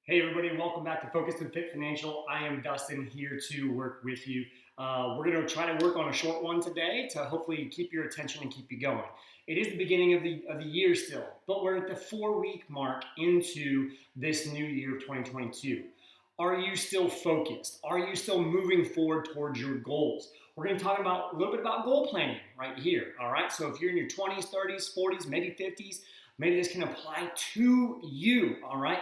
Hey everybody, welcome back to Focused and Fit Financial. I am Dustin here to work with you. We're going to try to work on a short one today to hopefully keep your attention and keep you going. It is the beginning of the year still, but we're at the 4-week mark into this new year of 2022. Are you still focused? Are you still moving forward towards your goals? We're going to talk about a little bit about goal planning right here. All right, so if you're in your 20s, 30s, 40s, maybe 50s, maybe this can apply to you. All right.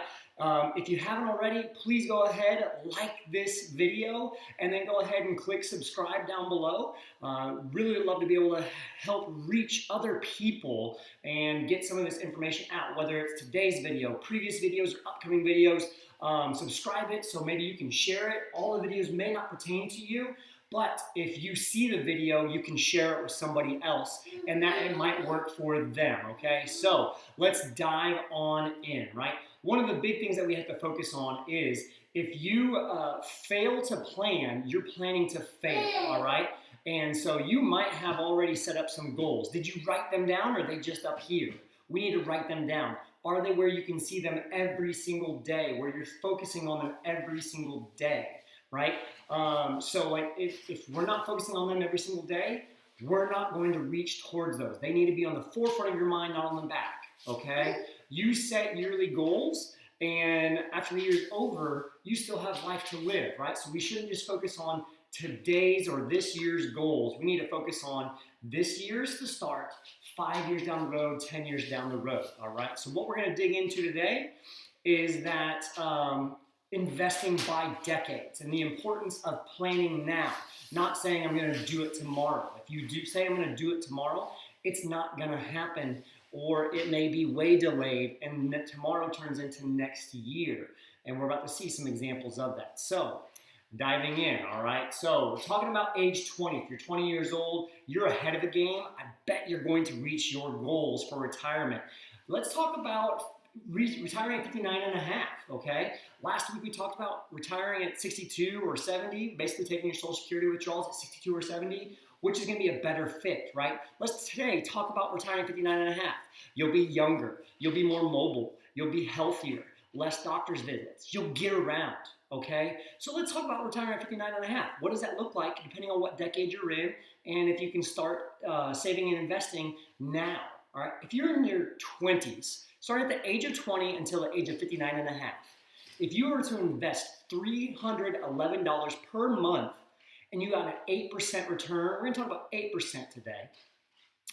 If you haven't already, please go ahead, like this video, and then go ahead and click subscribe down below. Really would love to be able to help reach other people and get some of this information out, whether it's today's video, previous videos, or upcoming videos. Subscribe it so maybe you can share it. All the videos may not pertain to you, but if you see the video, you can share it with somebody else, and that it might work for them, okay? So let's dive on in, right? One of the big things that we have to focus on is if you fail to plan, you're planning to fail, all right? And so you might have already set up some goals. Did you write them down, or are they just up here? We need to write them down. Are they where you can see them every single day, where you're focusing on them every single day, right? So like if we're not focusing on them every single day, we're not going to reach towards those. They need to be on the forefront of your mind, not on the back, okay? You set yearly goals, and after the year's over, you still have life to live, right? So we shouldn't just focus on today's or this year's goals. We need to focus on this year's to start, 5 years down the road, 10 years down the road, all right? So what we're gonna dig into today is that investing by decades and the importance of planning now, not saying I'm gonna do it tomorrow. If you do say I'm gonna do it tomorrow, it's not gonna happen, or it may be way delayed and tomorrow turns into next year. And we're about to see some examples of that. So diving in, all right? So we're talking about age 20. If you're 20 years old, you're ahead of the game. I bet you're going to reach your goals for retirement. Let's talk about retiring at 59 and a half, okay? Last week we talked about retiring at 62 or 70, basically taking your Social Security withdrawals at 62 or 70, which is gonna be a better fit, right? Let's today talk about retiring at 59 and a half. You'll be younger, you'll be more mobile, you'll be healthier, less doctor's visits, you'll get around, okay? So let's talk about retiring at 59 and a half. What does that look like depending on what decade you're in, and if you can start saving and investing now, all right? If you're in your 20s, starting at the age of 20 until the age of 59 and a half, if you were to invest $311 per month and you got an 8% return, we're gonna talk about 8% today.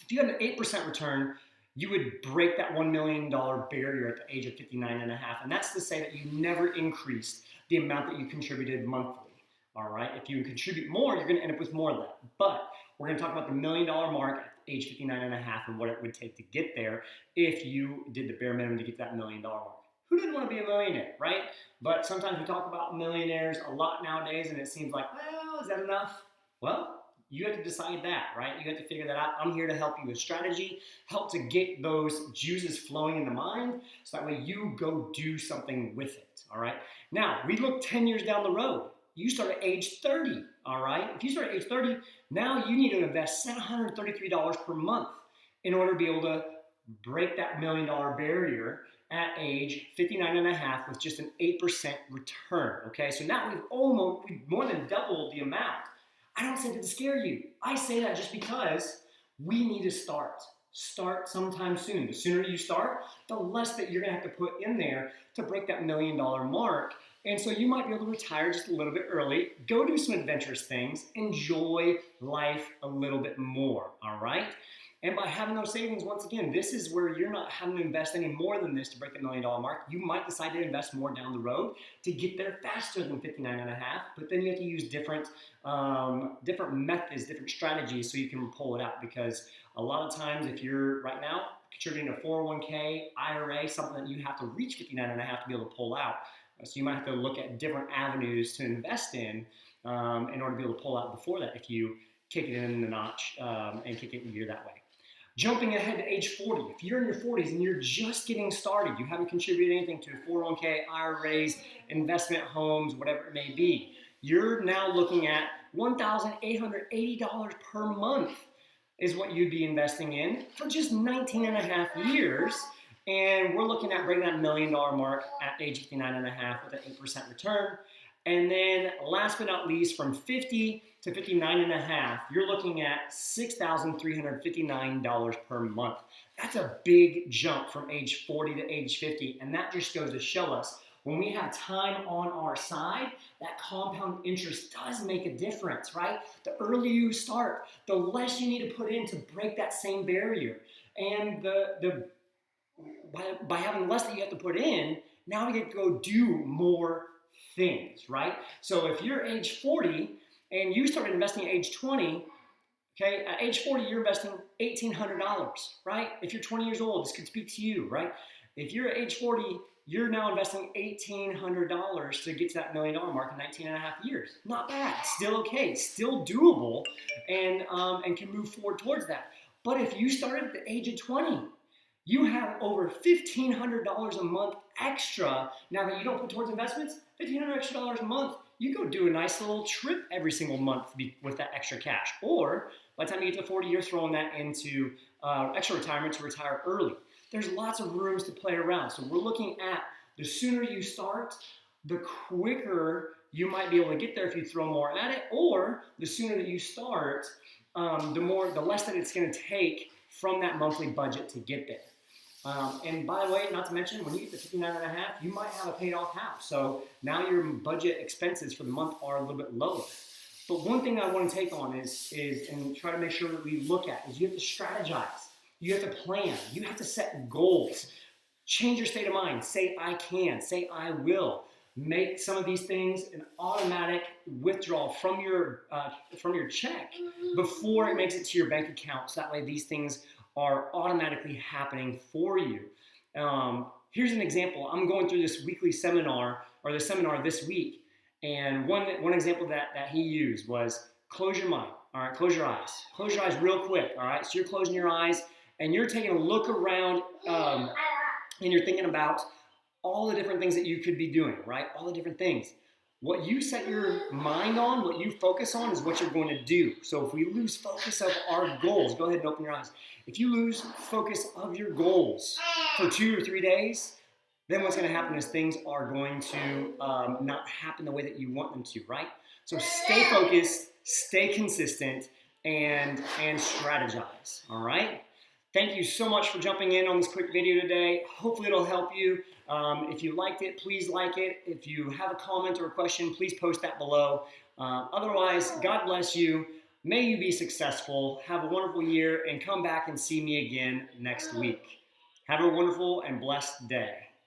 If you had an 8% return, you would break that $1 million barrier at the age of 59 and a half. And that's to say that you never increased the amount that you contributed monthly, all right? If you contribute more, you're gonna end up with more of that. But we're gonna talk about the $1 million mark at age 59 and a half and what it would take to get there if you did the bare minimum to get that $1 million mark. Who didn't want to be a millionaire, right? But sometimes we talk about millionaires a lot nowadays, and it seems like, well, is that enough? Well, you have to decide that, right? You have to figure that out. I'm here to help you with strategy, help to get those juices flowing in the mind, so that way you go do something with it, all right? Now, we look 10 years down the road. You start at age 30, all right? If you start at age 30, now you need to invest $733 per month in order to be able to break that $1 million barrier at age 59 and a half with just an 8% return, okay? So now we've more than doubled the amount. I don't say that to scare you. I say that just because we need to start. Start sometime soon. The sooner you start, the less that you're gonna have to put in there to break that $1 million mark. And so you might be able to retire just a little bit early, go do some adventurous things, enjoy life a little bit more, all right? And by having those savings, once again, this is where you're not having to invest any more than this to break the $1 million mark. You might decide to invest more down the road to get there faster than 59 and a half, but then you have to use different methods, different strategies so you can pull it out, because a lot of times if you're right now contributing to 401k, IRA, something that you have to reach 59 and a half to be able to pull out. So you might have to look at different avenues to invest in order to be able to pull out before that if you kick it in the notch and kick it in gear that way. Jumping ahead to age 40, if you're in your 40s and you're just getting started, you haven't contributed anything to 401k, IRAs, investment homes, whatever it may be, you're now looking at $1,880 per month is what you'd be investing in for just 19 and a half years. And we're looking at breaking that $1 million mark at age 59 and a half with an 8% return. And then last but not least, from 50 to 59 and a half, you're looking at $6,359 per month. That's a big jump from age 40 to age 50. And that just goes to show us when we have time on our side, that compound interest does make a difference, right? The earlier you start, the less you need to put in to break that same barrier. And by having less that you have to put in, now we get to go do more things, right? So if you're age 40 and you started investing at age 20, okay, at age 40, you're investing $1,800, right? If you're 20 years old, this could speak to you, right? If you're at age 40, you're now investing $1,800 to get to that $1 million mark in 19 and a half years. Not bad, still okay, still doable, and can move forward towards that. But if you started at the age of 20, you have over $1,500 a month extra. Now that you don't put towards investments, $1,500 extra a month, you go do a nice little trip every single month with that extra cash. Or by the time you get to 40, you're throwing that into extra retirement to retire early. There's lots of rooms to play around. So we're looking at the sooner you start, the quicker you might be able to get there if you throw more at it, or the sooner that you start, the less that it's going to take from that monthly budget to get there. And by the way, not to mention, when you get to 59 and a half, you might have a paid off house. So now your budget expenses for the month are a little bit lower. But one thing I want to take on is and try to make sure that we look at is you have to strategize. You have to plan. You have to set goals. Change your state of mind. Say I can. Say I will. Make some of these things an automatic withdrawal from your check before it makes it to your bank account. So that way these things are automatically happening for you. Here's an example. I'm going through this weekly seminar, or the seminar this week, and one example that he used was close your mind. All right, close your eyes. Close your eyes real quick. All right, so you're closing your eyes and you're taking a look around, and you're thinking about all the different things that you could be doing, right? All the different things. What you set your mind on, what you focus on, is what you're going to do. So if we lose focus of our goals, go ahead and open your eyes. If you lose focus of your goals for 2 or 3 days, then what's going to happen is things are going to not happen the way that you want them to, right? So stay focused, stay consistent, and strategize, all right? Thank you so much for jumping in on this quick video today. Hopefully it'll help you. If you liked it, please like it. If you have a comment or a question, please post that below. Otherwise, God bless you. May you be successful. Have a wonderful year, and come back and see me again next week. Have a wonderful and blessed day.